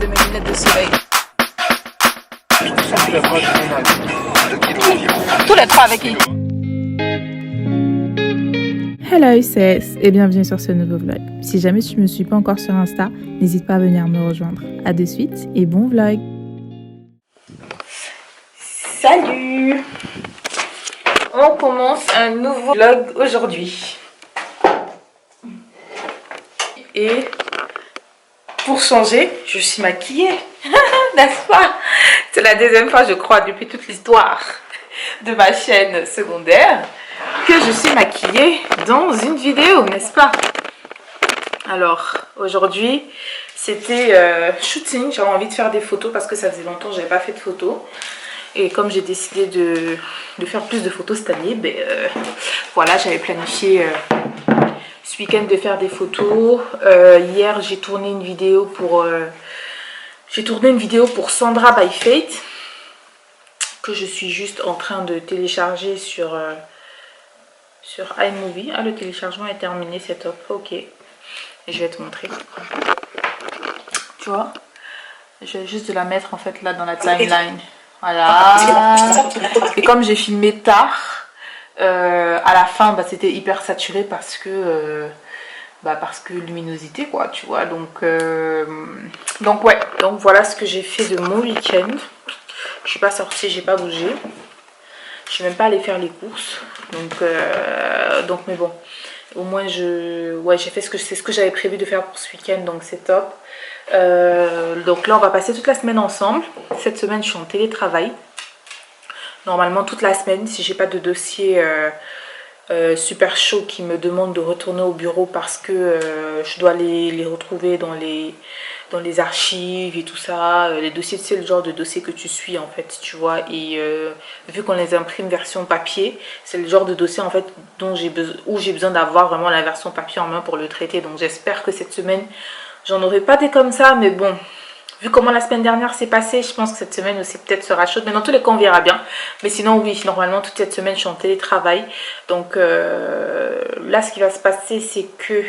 de mes lunettes de soleil. Tous les trois avec qui? Hello sis et bienvenue sur ce nouveau vlog. Si jamais tu ne me suis pas encore sur Insta, n'hésite pas à venir me rejoindre. A de suite et bon vlog. Salut! On commence un nouveau vlog aujourd'hui. Et pour changer, je suis maquillée. N'est-ce pas? C'est la deuxième fois, je crois, depuis toute l'histoire de ma chaîne secondaire que je suis maquillée dans une vidéo, n'est-ce pas? Alors, aujourd'hui, c'était shooting. J'avais envie de faire des photos parce que ça faisait longtemps que je n'avais pas fait de photos. Et comme j'ai décidé de faire plus de photos cette année, ben, voilà, j'avais planifié ce week-end de faire des photos. Hier, j'ai tourné une vidéo pour Sandra by Fate, que je suis juste en train de télécharger sur iMovie. Ah, le téléchargement est terminé, c'est top. Ok, et je vais te montrer. Tu vois, je vais juste de la mettre en fait là dans la timeline. Voilà. Et comme j'ai filmé tard, à la fin, bah, c'était hyper saturé parce que luminosité quoi, tu vois. Donc ouais. Donc voilà ce que j'ai fait de mon week-end. Je suis pas sortie, j'ai pas bougé. Je suis même pas allée faire les courses. Donc mais bon. Au moins j'ai fait ce que j'avais prévu de faire pour ce week-end, donc c'est top. Donc là on va passer toute la semaine ensemble. Cette semaine je suis en télétravail. Normalement toute la semaine, si j'ai pas de dossier super chaud qui me demande de retourner au bureau parce que je dois les retrouver dans les archives et tout ça. Les dossiers, c'est le genre de dossier que tu suis en fait, tu vois. Et vu qu'on les imprime version papier, c'est le genre de dossier en fait où j'ai besoin d'avoir vraiment la version papier en main pour le traiter. Donc j'espère que cette semaine j'en aurai pas des comme ça, mais bon, vu comment la semaine dernière s'est passée, je pense que cette semaine aussi peut-être sera chaude. Mais dans tous les cas, on verra bien. Mais sinon, oui, normalement, toute cette semaine, je suis en télétravail. Donc là, ce qui va se passer, c'est que...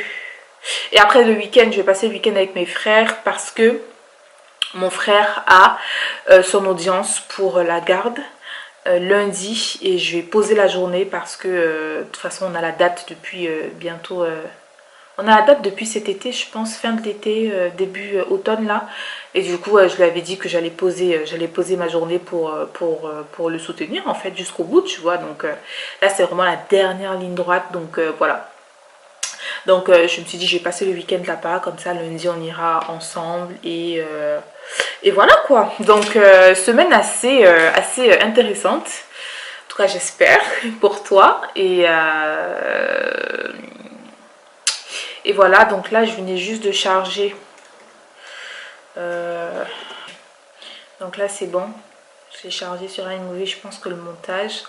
Et après le week-end, je vais passer le week-end avec mes frères parce que mon frère a son audience pour la garde lundi. Et je vais poser la journée parce que de toute façon, on a la date depuis bientôt... On a la date depuis cet été, je pense, fin de l'été, début automne là. Et du coup, je lui avais dit que j'allais poser ma journée pour le soutenir en fait jusqu'au bout, tu vois. Donc là, c'est vraiment la dernière ligne droite. Donc voilà. Donc je me suis dit, je vais passer le week-end là-bas. Comme ça, lundi, on ira ensemble. Et voilà quoi. Donc semaine assez intéressante. En tout cas, j'espère pour toi. Et voilà, donc là je venais juste de charger. Donc là c'est bon. J'ai chargé sur iMovie. Je pense que le montage,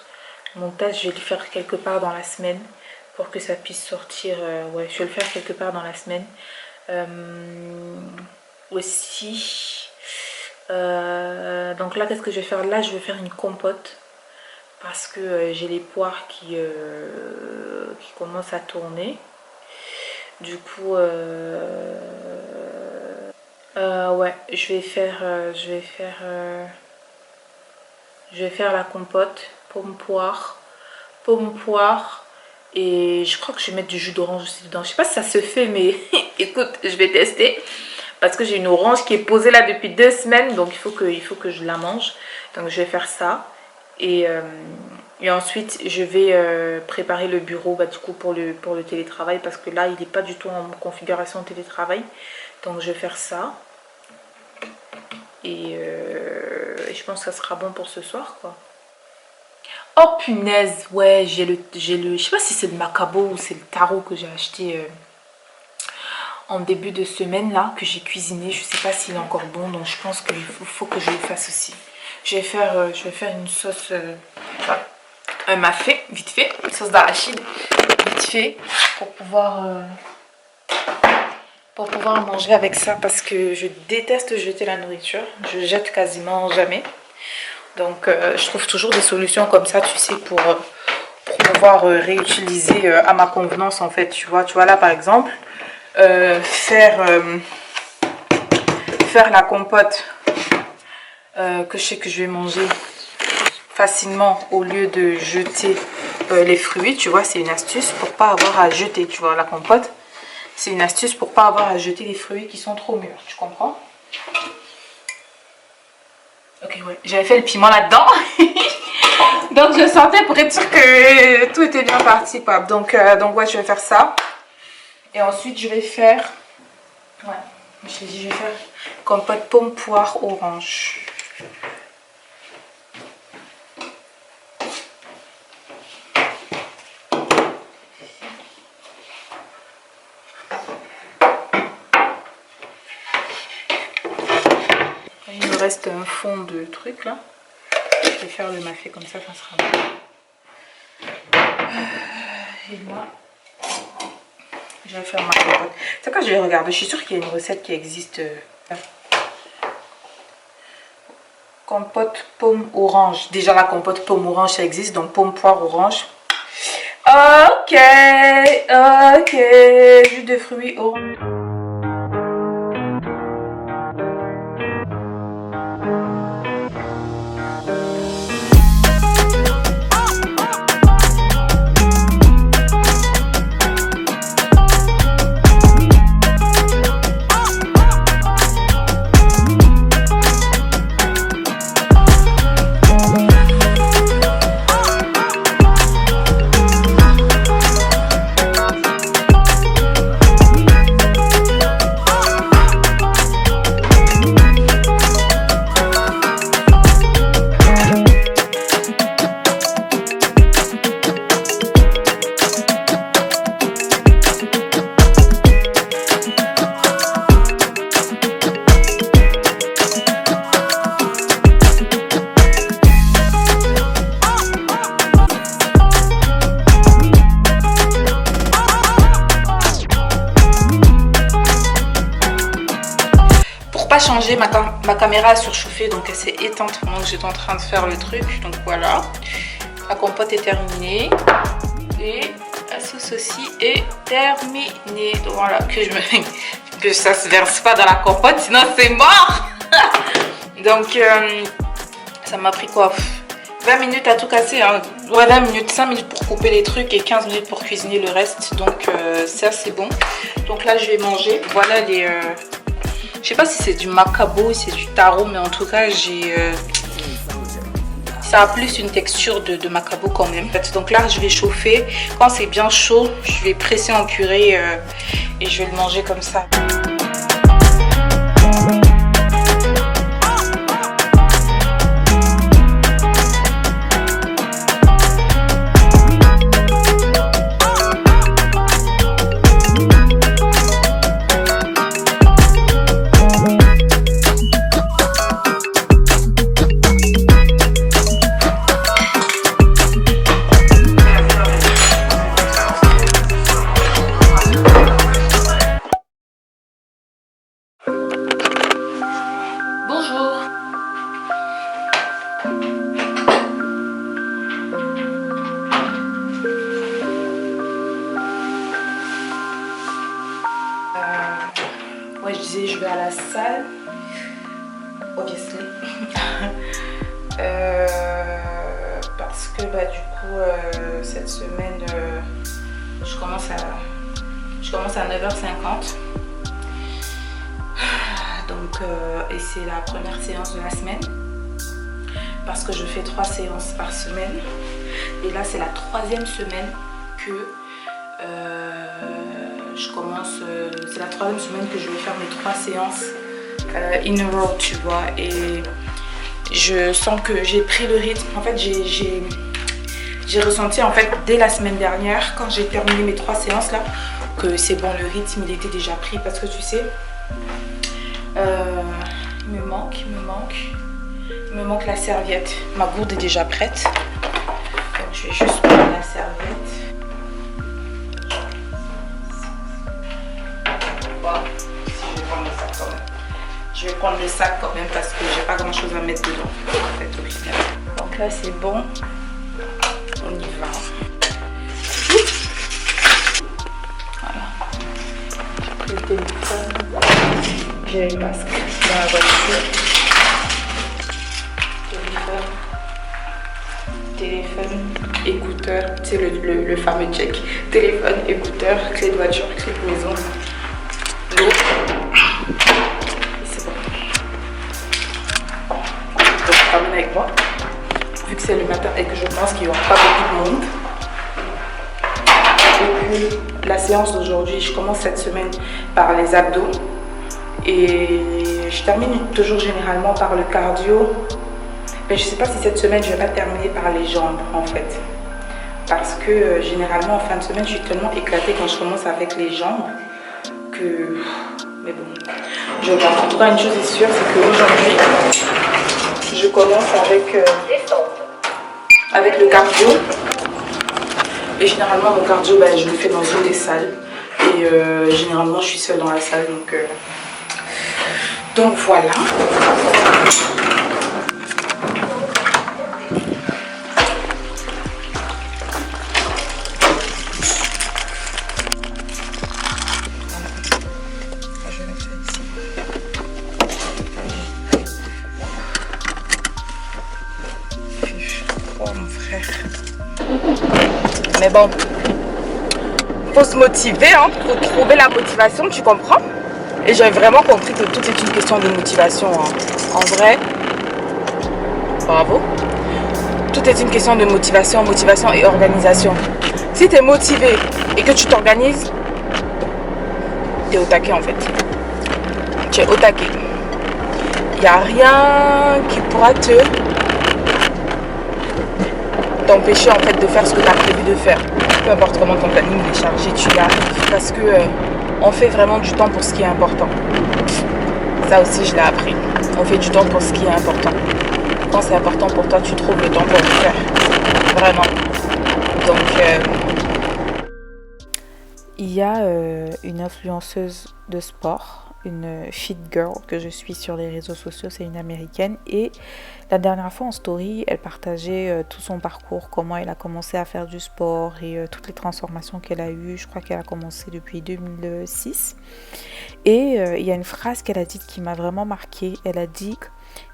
je vais le faire quelque part dans la semaine pour que ça puisse sortir. Ouais, je vais le faire quelque part dans la semaine. Aussi. Donc là, qu'est-ce que je vais faire? Là, je vais faire une compote. Parce que j'ai les poires qui commencent à tourner. Du coup, ouais, je vais faire la compote, pomme poire, et je crois que je vais mettre du jus d'orange aussi dedans. Je sais pas si ça se fait, mais écoute, je vais tester parce que j'ai une orange qui est posée là depuis 2 semaines, donc il faut que je la mange. Donc je vais faire ça et ensuite je vais préparer le bureau du coup pour le télétravail parce que là il n'est pas du tout en configuration télétravail. Donc je vais faire ça et je pense que ça sera bon pour ce soir quoi. Oh punaise, ouais, j'ai le je sais pas si c'est le Macabo ou c'est le tarot que j'ai acheté en début de semaine là, que j'ai cuisiné. Je sais pas s'il est encore bon, donc je pense qu'il faut que je le fasse aussi. Je vais faire une sauce un mafé, vite fait, une sauce d'arachide, vite fait, pour pouvoir manger avec ça, parce que je déteste jeter la nourriture, je jette quasiment jamais. Donc je trouve toujours des solutions comme ça, tu sais, pour pouvoir réutiliser à ma convenance en fait, tu vois là par exemple, faire faire la compote que je sais que je vais manger facilement au lieu de jeter les fruits, tu vois, c'est une astuce pour pas avoir à jeter, tu vois, la compote. C'est une astuce pour pas avoir à jeter les fruits qui sont trop mûrs, tu comprends? Ok, ouais, j'avais fait le piment là-dedans. Donc je sentais pour être sûre que tout était bien parti, quoi. Donc ouais, je vais faire ça. Et ensuite, je vais faire... Ouais, je t'ai dit, je vais faire compote pomme, poire, orange. Il me reste un fond de truc là. Je vais faire le mafé comme ça sera bon. Et là, je vais faire ma compote. C'est quand je vais regarder, je suis sûre qu'il y a une recette qui existe. Compote pomme orange. Déjà la compote pomme orange ça existe, donc pomme poire orange. Ok, jus de fruits orange. Changer ma caméra a surchauffé, donc elle s'est éteinte pendant que j'étais en train de faire le truc. Donc voilà, la compote est terminée et la sauce aussi est terminée. Donc voilà, que ça se verse pas dans la compote, sinon c'est mort. Donc ça m'a pris quoi, 20 minutes à tout casser, hein. Ouais, 20 minutes, 5 minutes pour couper les trucs et 15 minutes pour cuisiner le reste. Donc ça c'est bon. Donc là je vais manger. Voilà les je sais pas si c'est du macabo, si c'est du taro, mais en tout cas, ça a plus une texture de macabo quand même. Donc là, je vais chauffer. Quand c'est bien chaud, je vais presser en purée et je vais le manger comme ça. Ouais, je disais je vais à la salle, obviously. Parce que bah du coup cette semaine je commence à 9h50. Donc et c'est la première séance de la semaine. Parce que je fais 3 séances par semaine. Et là c'est la 3e semaine que je commence, c'est la 3e semaine que je vais faire mes 3 séances in a row, tu vois, et je sens que j'ai pris le rythme. En fait j'ai ressenti en fait dès la semaine dernière quand j'ai terminé mes 3 séances là que c'est bon, le rythme il était déjà pris, parce que tu sais il me manque la serviette. Ma gourde est déjà prête, donc je vais juste prendre la serviette. Je vais prendre le sac quand même parce que j'ai pas grand chose à mettre dedans en fait, au final. Donc là c'est bon, on y va. Voilà, j'ai pris le téléphone. J'ai le masque dans la voiture. Téléphone, écouteur, c'est le fameux check. Téléphone, écouteur, clé de voiture, clé de maison, l'eau. C'est bon. Donc je termine avec moi. Vu que c'est le matin et que je pense qu'il n'y aura pas beaucoup de monde. Et puis la séance d'aujourd'hui, je commence cette semaine par les abdos. Et je termine toujours généralement par le cardio. Mais je ne sais pas si cette semaine je vais pas terminer par les jambes en fait. Parce que généralement en fin de semaine je suis tellement éclatée quand je commence avec les jambes que... Mais bon, je vais voir. En tout cas une chose est sûre, c'est qu'aujourd'hui je commence avec le cardio. Et généralement mon cardio je le fais dans une des salles. Et généralement je suis seule dans la salle donc voilà. Mais bon, faut se motiver, hein, faut trouver la motivation, tu comprends? Et j'ai vraiment compris que tout est une question de motivation, hein. En vrai, bravo. Tout est une question de motivation et organisation. Si tu es motivé et que tu t'organises, tu es au taquet en fait. Tu es au taquet. Il n'y a rien qui pourra t'empêcher en fait de faire ce que tu as prévu de faire. Peu importe comment ton planning est chargé, tu y arrives. Parce que on fait vraiment du temps pour ce qui est important. Ça aussi je l'ai appris. On fait du temps pour ce qui est important. Quand c'est important pour toi, tu trouves le temps pour le faire. Vraiment. Donc il y a une influenceuse de sport, une fit girl que je suis sur les réseaux sociaux, c'est une américaine, et la dernière fois en story elle partageait tout son parcours, comment elle a commencé à faire du sport et toutes les transformations qu'elle a eues. Je crois qu'elle a commencé depuis 2006 et il y a une phrase qu'elle a dite qui m'a vraiment marquée. Elle a dit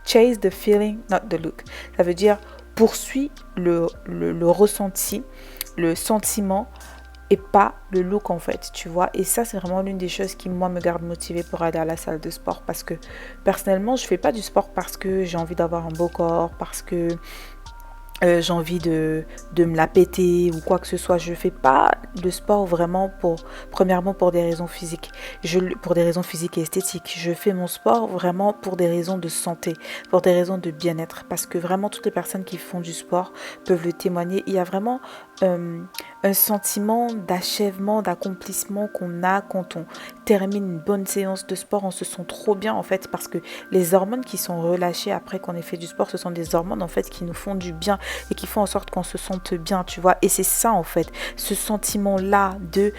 chase the feeling, not the look. Ça veut dire poursuis le ressenti, le sentiment et pas le look en fait, tu vois. Et ça c'est vraiment l'une des choses qui moi me garde motivée pour aller à la salle de sport, parce que personnellement je fais pas du sport parce que j'ai envie d'avoir un beau corps, parce que j'ai envie de me la péter ou quoi que ce soit. Je fais pas de sport vraiment premièrement pour des raisons physiques, pour des raisons physiques et esthétiques. Je fais mon sport vraiment pour des raisons de santé, pour des raisons de bien-être, parce que vraiment toutes les personnes qui font du sport peuvent le témoigner. Il y a vraiment un sentiment d'achèvement, d'accomplissement qu'on a quand on termine une bonne séance de sport. On se sent trop bien en fait, parce que les hormones qui sont relâchées après qu'on ait fait du sport, ce sont des hormones en fait qui nous font du bien et qui font en sorte qu'on se sente bien, tu vois. Et c'est ça en fait, ce sentiment là de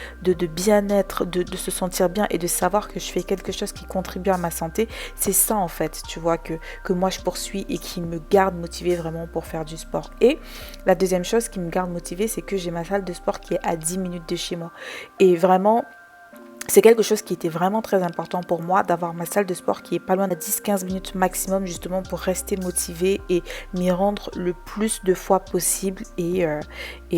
bien-être, de se sentir bien et de savoir que je fais quelque chose qui contribue à ma santé. C'est ça en fait, tu vois, que moi je poursuis et qui me garde motivée vraiment pour faire du sport. Et la deuxième chose qui me garde motivée, c'est que j'ai ma salle de sport qui est à 10 minutes de chez moi. Et vraiment, c'est quelque chose qui était vraiment très important pour moi, d'avoir ma salle de sport qui est pas loin de 10-15 minutes maximum, justement pour rester motivée et m'y rendre le plus de fois possible. Et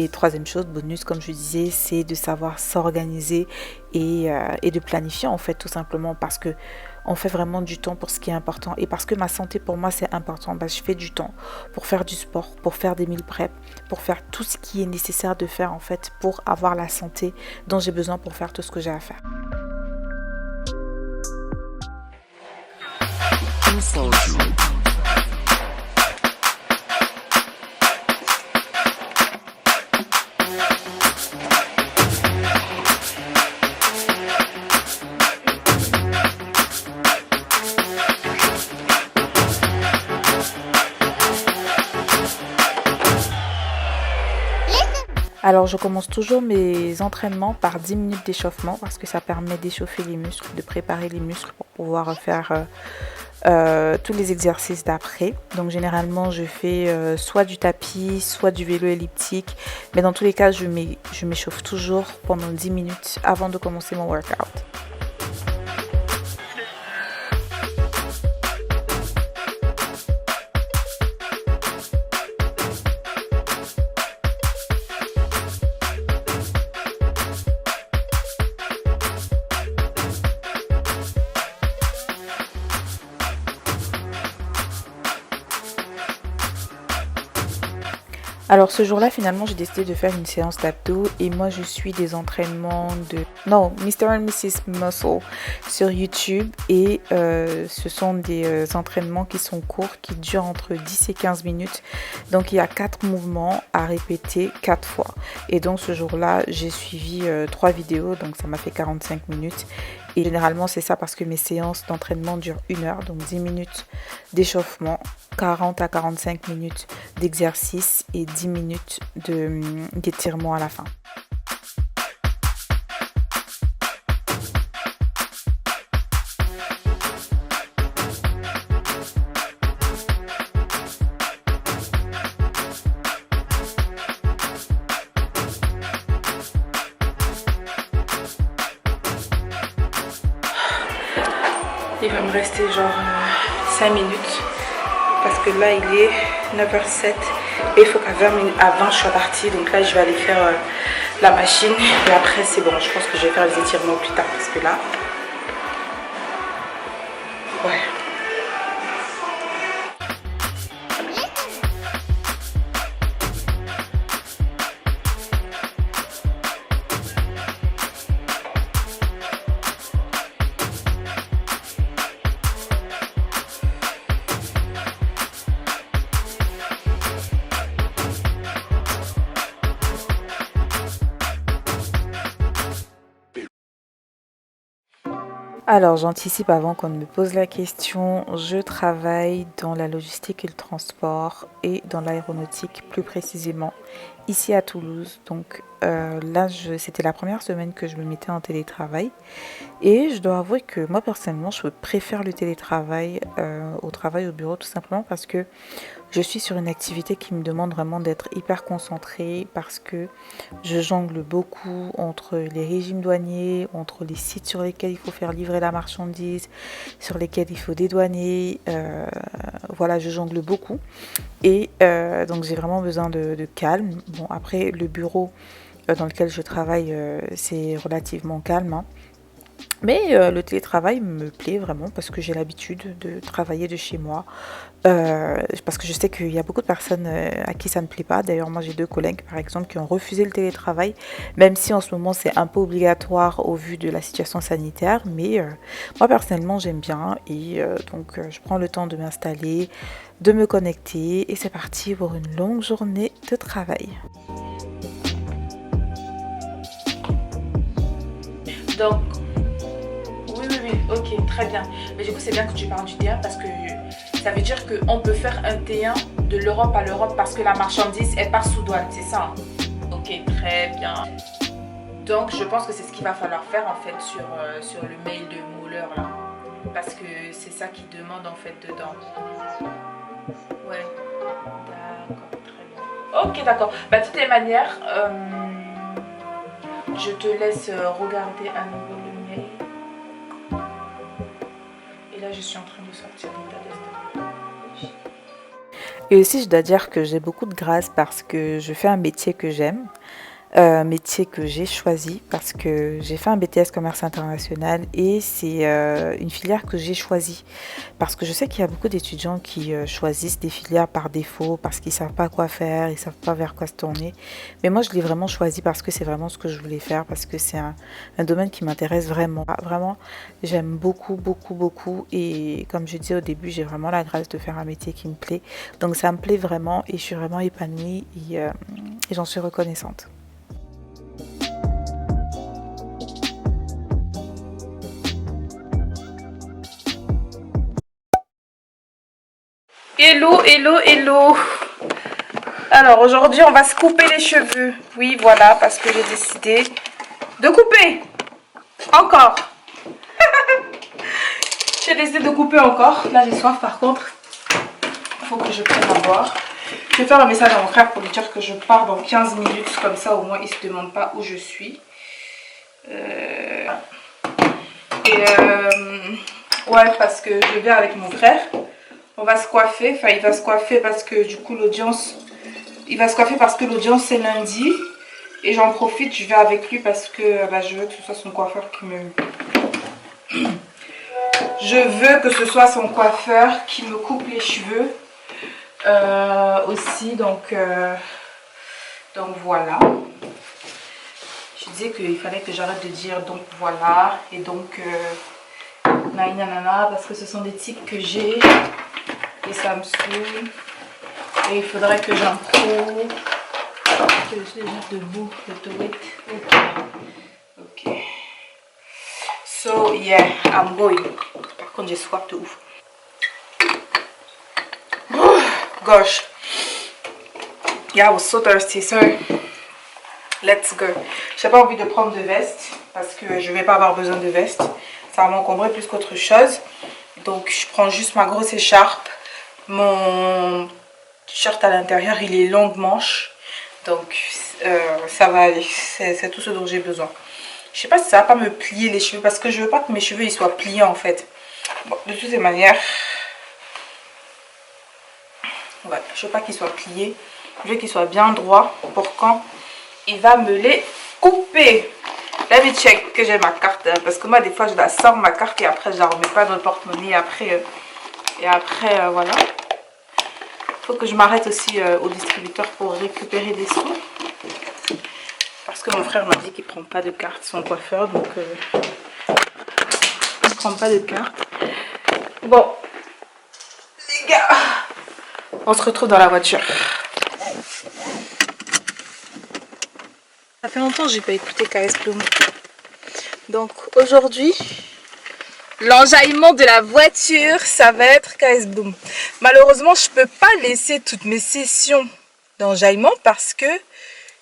troisième chose, bonus comme je disais, c'est de savoir s'organiser et de planifier en fait, tout simplement, parce que on fait vraiment du temps pour ce qui est important. Et parce que ma santé pour moi c'est important, je fais du temps pour faire du sport, pour faire des meal prep, pour faire tout ce qui est nécessaire de faire en fait pour avoir la santé dont j'ai besoin pour faire tout ce que j'ai à faire. Alors je commence toujours mes entraînements par 10 minutes d'échauffement, parce que ça permet d'échauffer les muscles, de préparer les muscles pour pouvoir faire tous les exercices d'après. Donc généralement je fais soit du tapis, soit du vélo elliptique, mais dans tous les cas je m'échauffe toujours pendant 10 minutes avant de commencer mon workout. Alors ce jour-là, finalement, j'ai décidé de faire une séance d'abdos et moi je suis des entraînements de... Non, Mr. and Mrs. Muscle sur YouTube et ce sont des entraînements qui sont courts, qui durent entre 10 et 15 minutes. Donc il y a 4 mouvements à répéter 4 fois. Et donc ce jour-là, j'ai suivi 3 vidéos, donc ça m'a fait 45 minutes. Et généralement c'est ça parce que mes séances d'entraînement durent 1 heure, donc 10 minutes d'échauffement, 40 à 45 minutes d'exercice et 10 minutes d'étirement à la fin. Il va me rester genre 5 minutes parce que là il est 9h07 et il faut qu'à 20 minutes avant je sois partie. Donc là je vais aller faire la machine et après c'est bon, je pense que je vais faire les étirements plus tard parce que là ouais. Alors j'anticipe avant qu'on me pose la question, je travaille dans la logistique et le transport et dans l'aéronautique plus précisément ici à Toulouse. Donc là c'était la première semaine que je me mettais en télétravail et je dois avouer que moi personnellement je préfère le télétravail au travail au bureau tout simplement parce que je suis sur une activité qui me demande vraiment d'être hyper concentrée parce que je jongle beaucoup entre les régimes douaniers, entre les sites sur lesquels il faut faire livrer la marchandise, sur lesquels il faut dédouaner. Voilà, je jongle beaucoup. Et donc j'ai vraiment besoin de calme. Bon, après, le bureau dans lequel je travaille, c'est relativement calme, hein. Mais le télétravail me plaît vraiment parce que j'ai l'habitude de travailler de chez moi. Parce que je sais qu'il y a beaucoup de personnes à qui ça ne plaît pas. D'ailleurs, moi j'ai 2 collègues par exemple qui ont refusé le télétravail, même si en ce moment c'est un peu obligatoire au vu de la situation sanitaire. Mais moi personnellement j'aime bien et donc je prends le temps de m'installer, de me connecter et c'est parti pour une longue journée de travail. Donc oui, ok, très bien. Mais du coup c'est bien que tu parles du T1 parce que ça veut dire qu'on peut faire un T1 de l'Europe à l'Europe parce que la marchandise elle part sous douane, c'est ça, hein? Ok, très bien. Donc je pense que c'est ce qu'il va falloir faire en fait sur le mail de Muller là. Parce que c'est ça qu'il demande en fait dedans. Ouais, d'accord, très bien. Ok, d'accord. Bah, de toutes les manières, je te laisse regarder à nouveau le mail. Et là je suis en train de sortir l'état d'esprit. Et aussi je dois dire que j'ai beaucoup de grâce parce que je fais un métier que j'aime. Métier que j'ai choisi parce que j'ai fait un BTS commerce international et c'est une filière que j'ai choisie parce que je sais qu'il y a beaucoup d'étudiants qui choisissent des filières par défaut parce qu'ils savent pas quoi faire, ils savent pas vers quoi se tourner, mais moi je l'ai vraiment choisi parce que c'est vraiment ce que je voulais faire, parce que c'est un domaine qui m'intéresse vraiment, vraiment j'aime beaucoup et comme je disais au début, j'ai vraiment la grâce de faire un métier qui me plaît, donc ça me plaît vraiment et je suis vraiment épanouie et j'en suis reconnaissante. Hello, hello, hello. Alors aujourd'hui on va se couper les cheveux. Oui voilà, parce que j'ai décidé de couper. Encore. J'ai décidé de couper encore. Là j'ai soif par contre. Il faut que je prenne à boire. Je vais faire un message à mon frère pour lui dire que je pars dans 15 minutes. Comme ça au moins il ne se demande pas où je suis. Ouais, parce que je vais avec mon frère. On va se coiffer, enfin il va se coiffer parce que du coup l'audience, il va se coiffer parce que l'audience c'est lundi et j'en profite, je vais avec lui parce que bah, je veux que ce soit son coiffeur qui me... Je veux que ce soit son coiffeur qui me coupe les cheveux aussi, donc Donc voilà. Je disais qu'il fallait que j'arrête de dire donc voilà et donc nanana parce que ce sont des tics que j'ai et ça me saoule et il faudrait que j'improuve que je suis déjà debout, le do it. Ok. So yeah, I'm going. Par contre j'ai soif de ouf. Oh, gosh. Yeah, I was so thirsty, so let's go. J'ai pas envie de prendre de veste parce que je vais pas avoir besoin de veste. Ça va m'encombrer plus qu'autre chose. Donc je prends juste ma grosse écharpe. Mon t-shirt à l'intérieur, il est longue manche. Donc ça va aller. C'est tout ce dont j'ai besoin. Je sais pas si ça va pas me plier les cheveux parce que je veux pas que mes cheveux ils soient pliés en fait. Bon, de toutes les manières, ouais, je veux pas qu'ils soient pliés. Je veux qu'ils soient bien droits pour quand il va me les couper. Let me check que j'ai ma carte. Parce que moi, des fois, je la sors ma carte et après, je la remets pas dans le porte-monnaie. Et après, voilà. Il faut que je m'arrête aussi au distributeur pour récupérer des sous. Parce que mon frère m'a dit qu'il prend pas de carte, son coiffeur. Donc, il ne prend pas de carte. Bon, les gars, on se retrouve dans la voiture. Ça fait longtemps que j'ai pas écouté KS Bloom. Donc aujourd'hui, l'enjaillement de la voiture, ça va être KS Bloom. Malheureusement, je peux pas laisser toutes mes sessions d'enjaillement parce que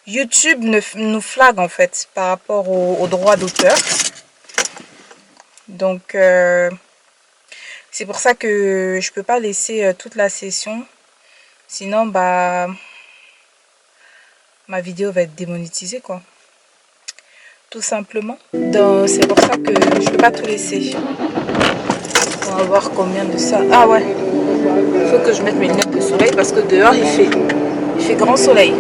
YouTube nous flague en fait par rapport aux droits d'auteur. Donc c'est pour ça que je peux pas laisser toute la session. Sinon, bah ma vidéo va être démonétisée quoi, tout simplement. Donc c'est pour ça que je peux pas tout laisser. On va voir combien de ça. Ah ouais, il faut que je mette mes lunettes de soleil parce que dehors il fait grand soleil.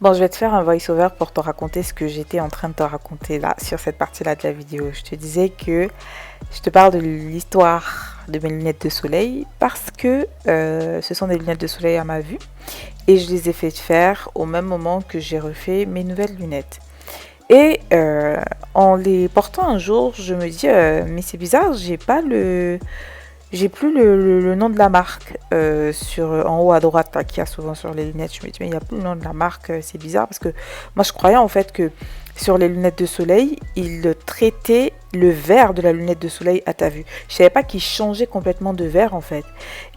Bon, je vais te faire un voice-over pour te raconter ce que j'étais en train de te raconter là, sur cette partie-là de la vidéo. Je te disais que je te parle de l'histoire de mes lunettes de soleil parce que ce sont des lunettes de soleil à ma vue et je les ai fait faire au même moment que j'ai refait mes nouvelles lunettes. Et en les portant un jour, je me dis mais c'est bizarre, j'ai plus le nom de la marque en haut à droite là, qu'il y a souvent sur les lunettes. Je me dis mais il n'y a plus le nom de la marque, c'est bizarre parce que moi je croyais en fait que sur les lunettes de soleil, ils traitaient le verre de la lunette de soleil à ta vue. Je savais pas qu'ils changeaient complètement de verre en fait.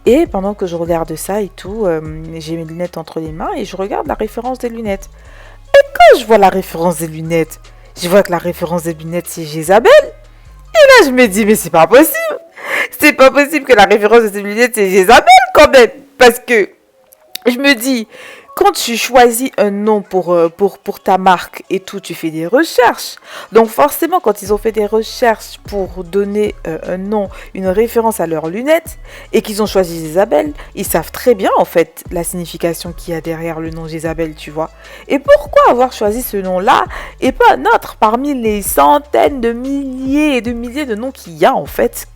Et pendant que je regarde ça et tout, j'ai mes lunettes entre les mains et je regarde la référence des lunettes. Et quand je vois la référence des lunettes, je vois que la référence des lunettes c'est Jézabel. Et là je me dis mais c'est pas possible. C'est pas possible que la référence de ces lunettes c'est Jézabel quand même. Parce que je me dis, quand tu choisis un nom pour ta marque et tout, tu fais des recherches. Donc forcément, quand ils ont fait des recherches pour donner un nom, une référence à leurs lunettes, et qu'ils ont choisi Jézabel, ils savent très bien en fait la signification qu'il y a derrière le nom Jézabel, tu vois. Et pourquoi avoir choisi ce nom-là et pas un autre parmi les centaines de milliers et de milliers de noms qu'il y a en fait,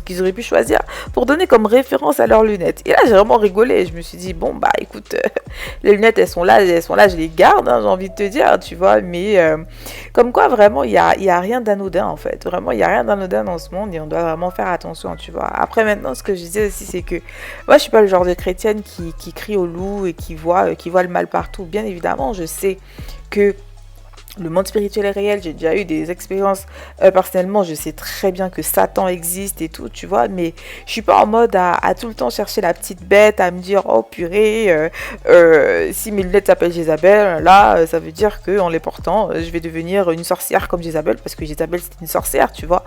qu'ils auraient pu choisir pour donner comme référence à leurs lunettes. Et là, j'ai vraiment rigolé. Je me suis dit, bon, bah écoute, les lunettes, elles sont là, je les garde, hein, j'ai envie de te dire, tu vois. Mais comme quoi, vraiment, il y a rien d'anodin, en fait. Vraiment, il n'y a rien d'anodin dans ce monde et on doit vraiment faire attention, tu vois. Après, maintenant, ce que je disais aussi, c'est que moi, je suis pas le genre de chrétienne qui crie au loup et qui voit le mal partout. Bien évidemment, je sais que le monde spirituel est réel, j'ai déjà eu des expériences personnellement, je sais très bien que Satan existe et tout, tu vois, mais je suis pas en mode à tout le temps chercher la petite bête, à me dire, oh purée, si mes lunettes s'appellent Jézabel, là, ça veut dire qu'en les portant, je vais devenir une sorcière comme Jézabel, parce que Jézabel c'est une sorcière, tu vois,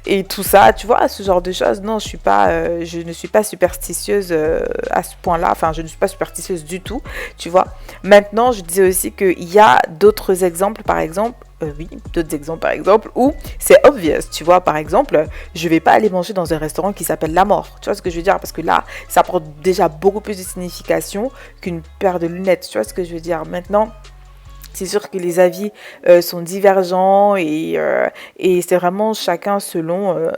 et tout ça, tu vois, ce genre de choses, non, je ne suis pas superstitieuse à ce point-là, enfin, je ne suis pas superstitieuse du tout, tu vois. Maintenant, je disais aussi qu'il y a d'autres exemples, par exemple, où c'est obvious, tu vois, par exemple, je vais pas aller manger dans un restaurant qui s'appelle La Mort, tu vois ce que je veux dire, parce que là, ça apporte déjà beaucoup plus de signification qu'une paire de lunettes, tu vois ce que je veux dire. Maintenant, c'est sûr que les avis sont divergents et c'est vraiment chacun selon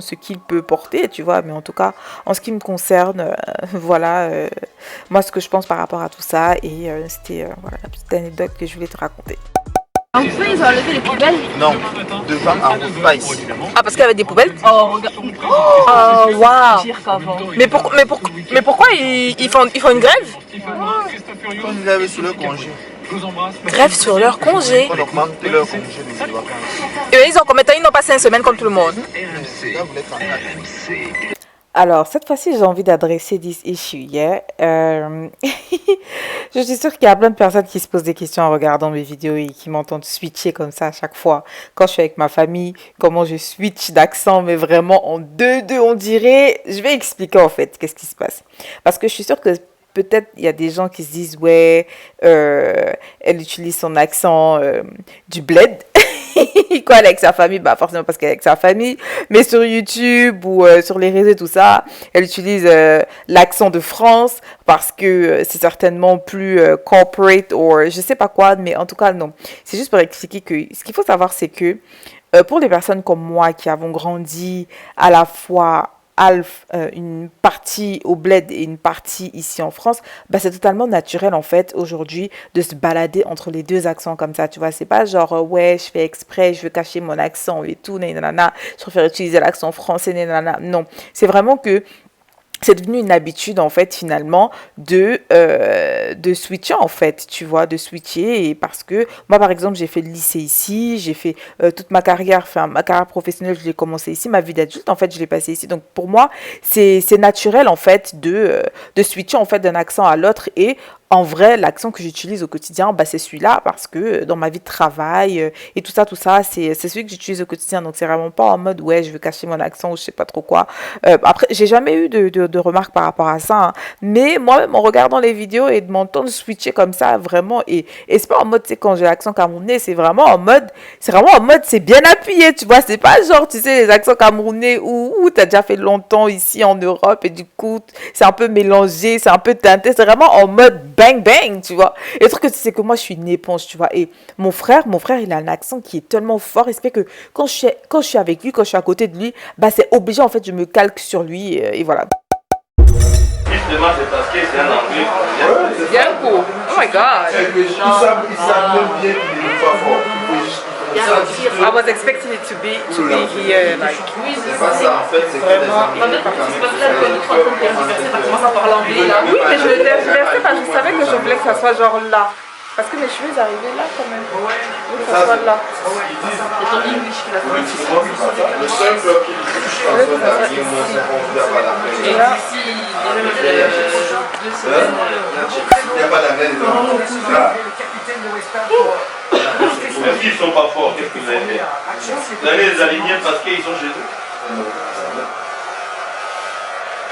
ce qu'il peut porter, tu vois. Mais en tout cas, en ce qui me concerne, voilà, moi ce que je pense par rapport à tout ça. Et c'était voilà, la petite anecdote que je voulais te raconter. En fait, ils ont enlevé les poubelles? Non, devant à Route-Vice. Ah, parce qu'il y avait des poubelles? Oh, regarde. Oh, waouh! Pire qu'avant. Mais pourquoi ils font une grève? Comme ils avaient sur leur congé. Grève sur leur congé. On augmente leur congé de vacances. Et ils ont combien de temps? Ils n'ont pas 5 semaines comme tout le monde. Là, vous êtes en 4. Alors, cette fois-ci, j'ai envie d'adresser this issue, yeah. Je suis sûre qu'il y a plein de personnes qui se posent des questions en regardant mes vidéos et qui m'entendent switcher comme ça à chaque fois. Quand je suis avec ma famille, comment je switch d'accent, mais vraiment en deux, on dirait. Je vais expliquer en fait qu'est-ce qui se passe. Parce que je suis sûre que peut-être il y a des gens qui se disent, ouais, elle utilise son accent du bled. Quoi, elle est avec sa famille, bah forcément parce qu'elle est avec sa famille, mais sur YouTube ou sur les réseaux, tout ça, elle utilise l'accent de France parce que c'est certainement plus corporate ou je sais pas quoi, mais en tout cas, non. C'est juste pour expliquer que ce qu'il faut savoir, c'est que pour les personnes comme moi qui avons grandi à la fois une partie au bled et une partie ici en France, bah c'est totalement naturel en fait aujourd'hui de se balader entre les deux accents comme ça, tu vois. C'est pas genre ouais je fais exprès, je veux cacher mon accent et tout, nanana, je préfère utiliser l'accent français, nanana. Non, c'est vraiment que c'est devenu une habitude en fait finalement de switcher en fait, tu vois, de switcher. Et parce que moi par exemple j'ai fait le lycée ici, j'ai fait toute ma carrière, enfin ma carrière professionnelle je l'ai commencé ici, ma vie d'adulte en fait je l'ai passée ici, donc pour moi c'est naturel en fait de switcher en fait d'un accent à l'autre. Et en vrai, l'accent que j'utilise au quotidien, bah, c'est celui-là parce que dans ma vie de travail et tout ça, c'est celui que j'utilise au quotidien. Donc, c'est vraiment pas en mode, ouais, je veux cacher mon accent ou je sais pas trop quoi. Après, j'ai jamais eu de remarques par rapport à ça. Hein. Mais moi-même, en regardant les vidéos et de m'entendre switcher comme ça, vraiment, et c'est pas en mode, tu sais, quand j'ai l'accent camerounais, c'est vraiment en mode, c'est bien appuyé, tu vois. C'est pas genre, tu sais, les accents camerounais où t'as déjà fait longtemps ici en Europe et du coup, c'est un peu mélangé, c'est un peu teinté. C'est vraiment en mode bang bang, tu vois. Et le truc c'est que moi je suis une éponge, tu vois. Et mon frère il a un accent qui est tellement fort, et c'est que quand je suis avec lui, quand je suis à côté de lui, bah c'est obligé en fait, je me calque sur lui et voilà. Justement, c'est parce que c'est un anglais. Bien cool. Oh my god. Ils savent même bien qu'il n'est pas fort. I was expecting it to be here, like. C'est pas ça en fait, c'est que les Anglais Oui, mais je l'ai versé parce que je savais que je voulais que ça soit genre là. Parce que mes cheveux ils arrivaient là quand même. Je veux que ça soit là. C'est ton English qui va faire. le seul club qui touche comme ça, qui est Et là, il n'y a pas la reine. Même s'ils ne sont pas forts, qu'est-ce que vous avez fait? Vous allez les aligner parce qu'ils sont chez eux.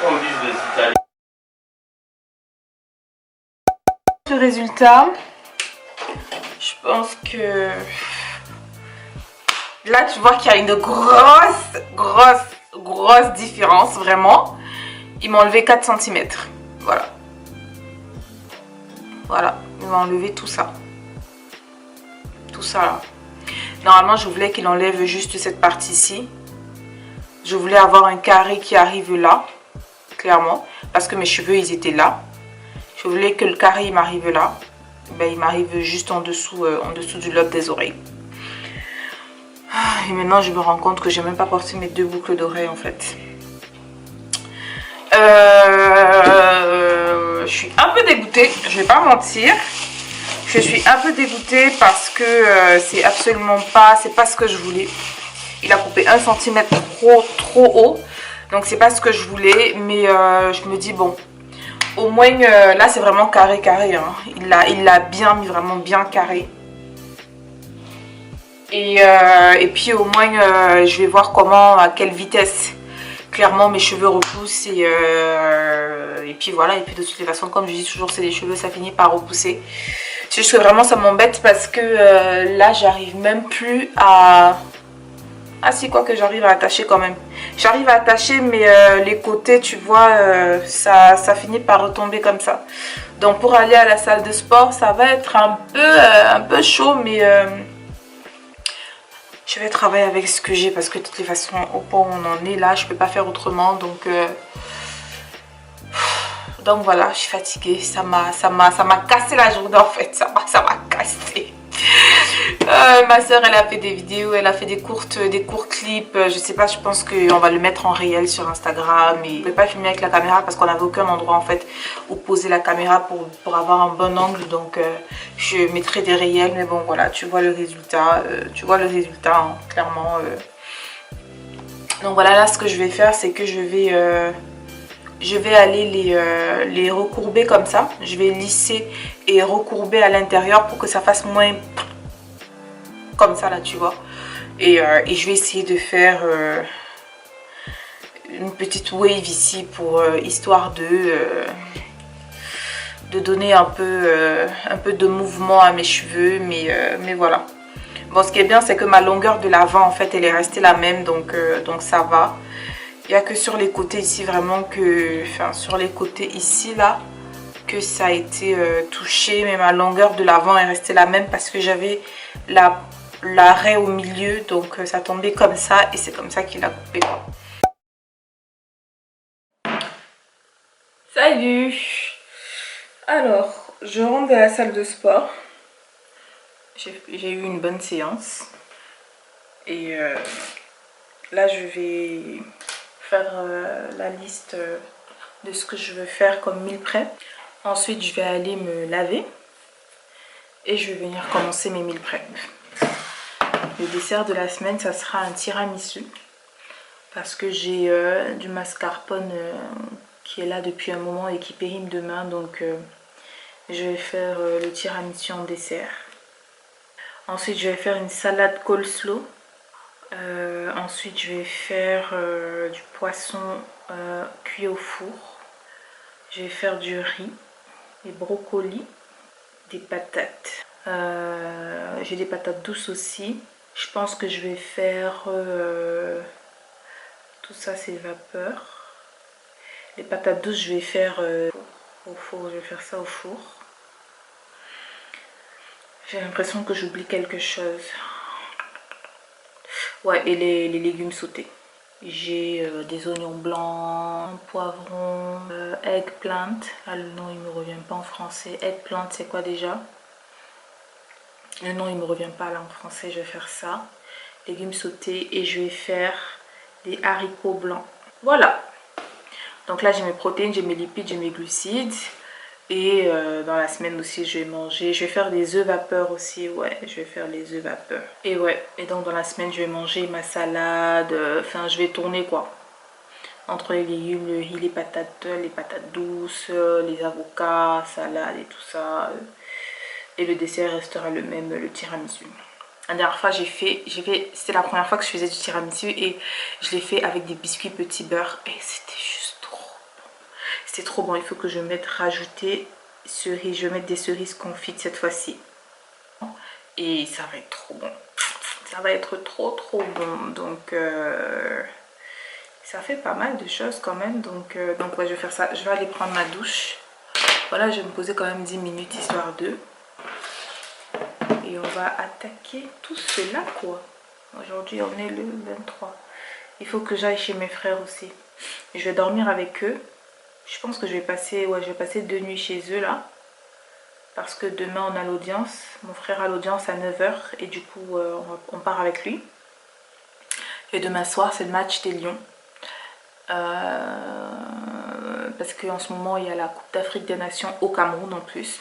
Comme disent les Italiens. Le résultat, je pense que là tu vois qu'il y a une grosse différence vraiment. Ils m'ont enlevé 4 cm. Voilà. Voilà, ils m'ont enlevé tout ça. Tout ça là. Normalement je voulais qu'il enlève juste cette partie-ci. Je voulais avoir un carré qui arrive là, clairement, parce que mes cheveux ils étaient là. Je voulais que le carré il m'arrive là. Ben, il m'arrive juste en dessous du lobe des oreilles. Et maintenant je me rends compte que j'ai même pas porté mes 2 boucles d'oreilles en fait. Je suis un peu dégoûtée, je vais pas mentir. Je Je suis un peu dégoûtée parce que c'est absolument pas, c'est pas ce que je voulais. Il a coupé 1 cm trop haut. Donc c'est pas ce que je voulais. Mais je me dis bon, au moins là c'est vraiment carré. Hein. Il l'a bien mis, vraiment bien carré. Et puis au moins je vais voir comment, à quelle vitesse clairement mes cheveux repoussent. Et puis voilà, et puis de toutes les façons, comme je dis toujours, c'est des cheveux, ça finit par repousser. C'est juste que vraiment ça m'embête parce que là j'arrive même plus à... Ah si, quoi que j'arrive à attacher quand même. J'arrive à attacher mais les côtés tu vois ça finit par retomber comme ça. Donc pour aller à la salle de sport ça va être un peu chaud, mais je vais travailler avec ce que j'ai parce que de toutes les façons au point où on en est là je peux pas faire autrement. Donc voilà, je suis fatiguée, ça m'a cassé la journée en fait, ça m'a cassé. Ma soeur elle a fait des vidéos, elle a fait des courts clips, je sais pas, je pense qu'on va le mettre en réel sur Instagram. Et je ne pouvais pas filmer avec la caméra parce qu'on n'avait aucun endroit en fait où poser la caméra pour avoir un bon angle, donc je mettrai des réels. Mais bon voilà, tu vois le résultat, hein, clairement. Donc voilà, là ce que je vais faire c'est que je vais aller les recourber comme ça. Je vais lisser et recourber à l'intérieur pour que ça fasse moins comme ça là, tu vois. Et je vais essayer de faire une petite wave ici pour histoire de donner un peu de mouvement à mes cheveux. Mais voilà. Bon, ce qui est bien c'est que ma longueur de l'avant en fait elle est restée la même, donc ça va. Il n'y a que sur les côtés ici vraiment que... Enfin sur les côtés ici là que ça a été touché. Mais ma longueur de l'avant est restée la même parce que j'avais l'arrêt au milieu. Donc ça tombait comme ça et c'est comme ça qu'il a coupé quoi. Salut! Alors je rentre de la salle de sport. J'ai eu une bonne séance. Et là je vais faire la liste de ce que je veux faire comme meal prep. Ensuite je vais aller me laver et je vais venir commencer mes meal prep. Le dessert de la semaine ça sera un tiramisu parce que j'ai du mascarpone qui est là depuis un moment et qui périme demain, donc je vais faire le tiramisu en dessert. Ensuite je vais faire une salade coleslaw. Ensuite je vais faire du poisson cuit au four. Je vais faire du riz, des brocolis, des patates. J'ai des patates douces aussi. Je pense que je vais faire tout ça, c'est vapeur. Les patates douces je vais faire au four, je vais faire ça au four. J'ai l'impression que j'oublie quelque chose. Ouais, et les légumes sautés. J'ai des oignons blancs, un poivron, eggplant. Ah, le nom il me revient pas en français. Eggplant c'est quoi déjà? Le nom il me revient pas là en français. Je vais faire ça. Légumes sautés et je vais faire des haricots blancs. Voilà. Donc là j'ai mes protéines, j'ai mes lipides, j'ai mes glucides. Et dans la semaine aussi je vais manger, je vais faire des œufs vapeur aussi, ouais, je vais faire les œufs vapeur. Et ouais, et donc dans la semaine je vais manger ma salade, enfin je vais tourner quoi. Entre les légumes, le riz, les patates douces, les avocats, salade et tout ça. Et le dessert restera le même, le tiramisu. La dernière fois c'était la première fois que je faisais du tiramisu et je l'ai fait avec des biscuits petit beurre et c'était juste trop bon. C'était trop bon, il faut que je rajouter cerises, je vais mettre des cerises confites cette fois-ci. Et ça va être trop bon. Ça va être trop bon. Donc ça fait pas mal de choses quand même. Donc ouais, je vais faire ça. Je vais aller prendre ma douche. Voilà, je vais me poser quand même 10 minutes histoire d'eux. Et on va attaquer tout cela quoi. Aujourd'hui on est le 23. Il faut que j'aille chez mes frères aussi. Je vais dormir avec eux. Je pense que je vais passer 2 nuits chez eux là. Parce que demain on a l'audience. Mon frère a l'audience à 9 h. Et du coup on part avec lui. Et demain soir c'est le match des Lions. Parce qu'en ce moment il y a la Coupe d'Afrique des Nations au Cameroun en plus.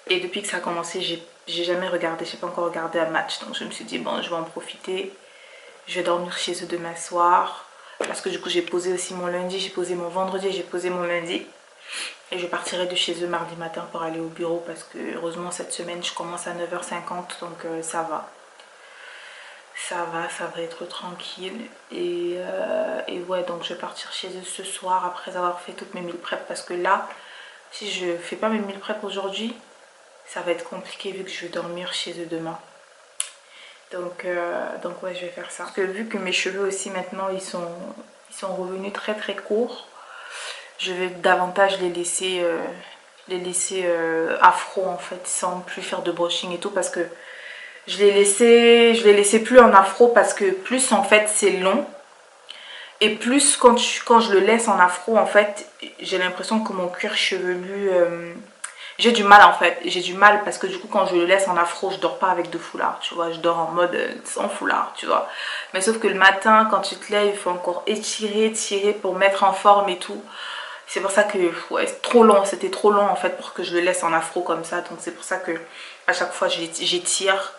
Et depuis que ça a commencé, j'ai jamais regardé, j'ai pas encore regardé un match. Donc je me suis dit, bon, je vais en profiter. Je vais dormir chez eux demain soir. Parce que du coup, j'ai posé aussi mon lundi, j'ai posé mon vendredi, j'ai posé mon lundi. Et je partirai de chez eux mardi matin pour aller au bureau. Parce que heureusement, cette semaine, je commence à 9h50. Donc ça va. Ça va être tranquille. Et ouais, donc je vais partir chez eux ce soir après avoir fait toutes mes meal prep. Parce que là, si je fais pas mes meal prep aujourd'hui, ça va être compliqué vu que je vais dormir chez eux demain. Donc ouais, je vais faire ça. Parce que vu que mes cheveux aussi maintenant, ils sont revenus très très courts, je vais davantage les laisser afro en fait, sans plus faire de brushing et tout. Parce que je les laissais plus en afro parce que plus en fait c'est long. Et plus quand je le laisse en afro en fait, j'ai l'impression que mon cuir chevelu... j'ai du mal en fait, j'ai du mal parce que du coup quand je le laisse en afro, je dors pas avec de foulard, tu vois, je dors en mode sans foulard, tu vois. Mais sauf que le matin, quand tu te lèves, il faut encore tirer pour mettre en forme et tout. C'est pour ça que, ouais, c'est trop long, c'était trop long en fait pour que je le laisse en afro comme ça. Donc c'est pour ça que à chaque fois j'étire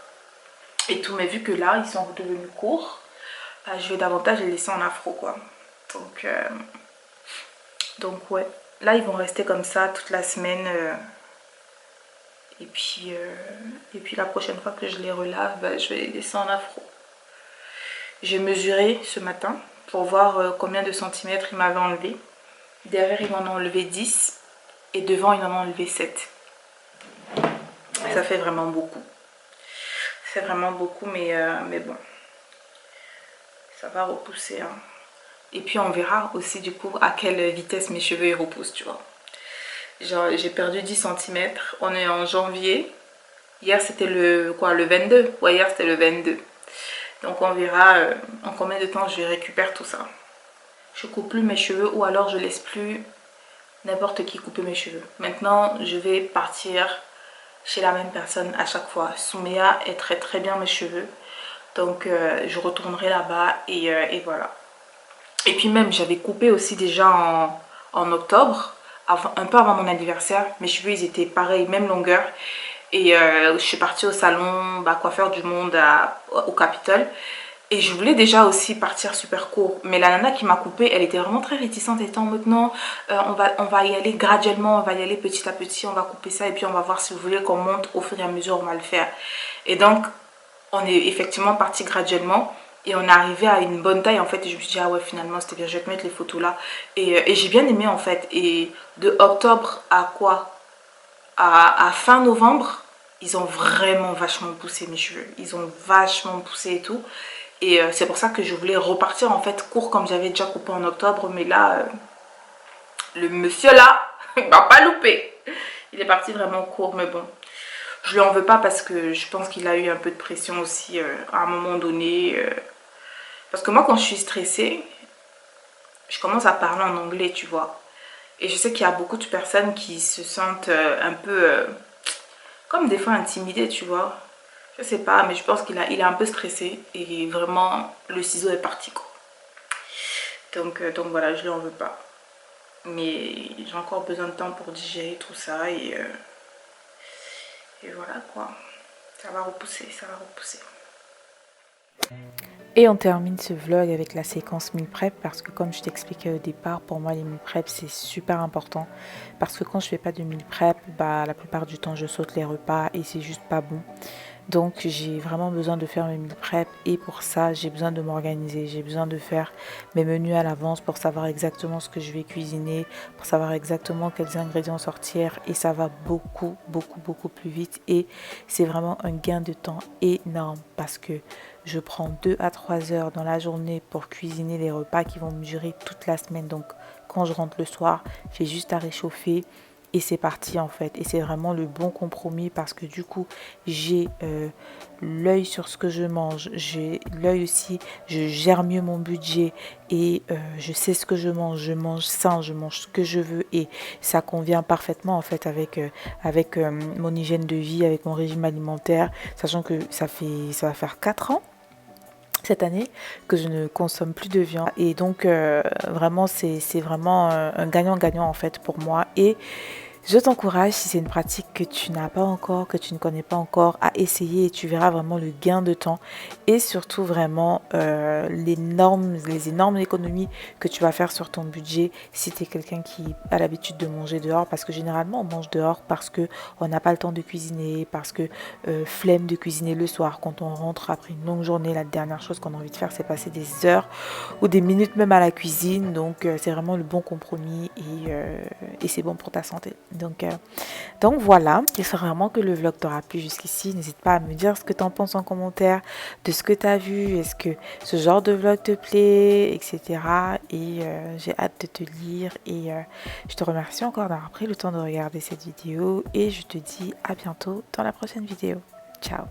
et tout. Mais vu que là, ils sont devenus courts, je vais davantage les laisser en afro quoi. Donc ouais, là ils vont rester comme ça toute la semaine. Et puis la prochaine fois que je les relave, je vais les laisser en afro. J'ai mesuré ce matin pour voir combien de centimètres ils m'avaient enlevé. Derrière ils m'en ont enlevé 10 et devant ils en ont enlevé 7. Ça fait vraiment beaucoup. C'est vraiment beaucoup mais bon. Ça va repousser. Hein. Et puis on verra aussi du coup à quelle vitesse mes cheveux ils repoussent, tu vois. Genre j'ai perdu 10 cm, on est en janvier. Hier c'était le 22. Ouais, hier c'était le 22. Donc on verra en combien de temps je récupère tout ça. Je coupe plus mes cheveux ou alors je laisse plus n'importe qui couper mes cheveux. Maintenant je vais partir chez la même personne à chaque fois. Souméa est très bien mes cheveux. Donc je retournerai là-bas et voilà. Et puis même j'avais coupé aussi déjà en octobre. Un peu avant mon anniversaire, mes cheveux ils étaient pareils, même longueur. Et je suis partie au salon coiffeur du monde au Capitole. Et je voulais déjà aussi partir super court. Mais la nana qui m'a coupé, elle était vraiment très réticente. Elle était en mode non, on va y aller graduellement, on va y aller petit à petit, on va couper ça. Et puis on va voir si vous voulez qu'on monte au fur et à mesure, on va le faire. Et donc, on est effectivement parti graduellement. Et on est arrivé à une bonne taille en fait. Et je me suis dit, ah ouais, finalement c'était bien, je vais te mettre les photos là. Et j'ai bien aimé en fait. Et de octobre à quoi à fin novembre, ils ont vraiment vachement poussé mes cheveux. Ils ont vachement poussé et tout. Et c'est pour ça que je voulais repartir en fait court comme j'avais déjà coupé en octobre. Mais là, le monsieur là, il m'a pas loupé. Il est parti vraiment court, mais bon. Je lui en veux pas parce que je pense qu'il a eu un peu de pression aussi à un moment donné. Parce que moi quand je suis stressée, je commence à parler en anglais, tu vois. Et je sais qu'il y a beaucoup de personnes qui se sentent un peu comme des fois intimidées, tu vois. Je sais pas, mais je pense qu'il est un peu stressé. Et vraiment, le ciseau est parti, quoi. Donc voilà, je lui en veux pas. Mais j'ai encore besoin de temps pour digérer tout ça. Et voilà, quoi. Ça va repousser, ça va repousser. Et on termine ce vlog avec la séquence meal prep parce que comme je t'expliquais au départ, pour moi les meal prep c'est super important parce que quand je fais pas de meal prep, la plupart du temps je saute les repas et c'est juste pas bon. Donc j'ai vraiment besoin de faire mes meal prep et pour ça j'ai besoin de m'organiser, j'ai besoin de faire mes menus à l'avance pour savoir exactement ce que je vais cuisiner, pour savoir exactement quels ingrédients sortir et ça va beaucoup plus vite et c'est vraiment un gain de temps énorme parce que je prends 2 à 3 heures dans la journée pour cuisiner les repas qui vont me durer toute la semaine. Donc quand je rentre le soir, j'ai juste à réchauffer et c'est parti en fait. Et c'est vraiment le bon compromis parce que du coup, j'ai l'œil sur ce que je mange. J'ai l'œil aussi, je gère mieux mon budget et je sais ce que je mange sain, je mange ce que je veux et ça convient parfaitement en fait avec mon hygiène de vie, avec mon régime alimentaire, sachant que ça va faire 4 ans cette année que je ne consomme plus de viande et donc vraiment c'est vraiment un gagnant-gagnant en fait pour moi et Je t'encourage, si c'est une pratique que tu n'as pas encore, que tu ne connais pas encore, à essayer et tu verras vraiment le gain de temps et surtout vraiment les énormes économies que tu vas faire sur ton budget si tu es quelqu'un qui a l'habitude de manger dehors, parce que généralement on mange dehors parce que on n'a pas le temps de cuisiner, parce que flemme de cuisiner le soir quand on rentre après une longue journée. La dernière chose qu'on a envie de faire, c'est passer des heures ou des minutes même à la cuisine. Donc c'est vraiment le bon compromis et c'est bon pour ta santé. Donc voilà, j'espère vraiment que le vlog t'aura plu jusqu'ici. N'hésite pas à me dire ce que tu en penses en commentaire, de ce que tu as vu, est-ce que ce genre de vlog te plaît, etc. Et j'ai hâte de te lire et je te remercie encore d'avoir pris le temps de regarder cette vidéo et je te dis à bientôt dans la prochaine vidéo. Ciao.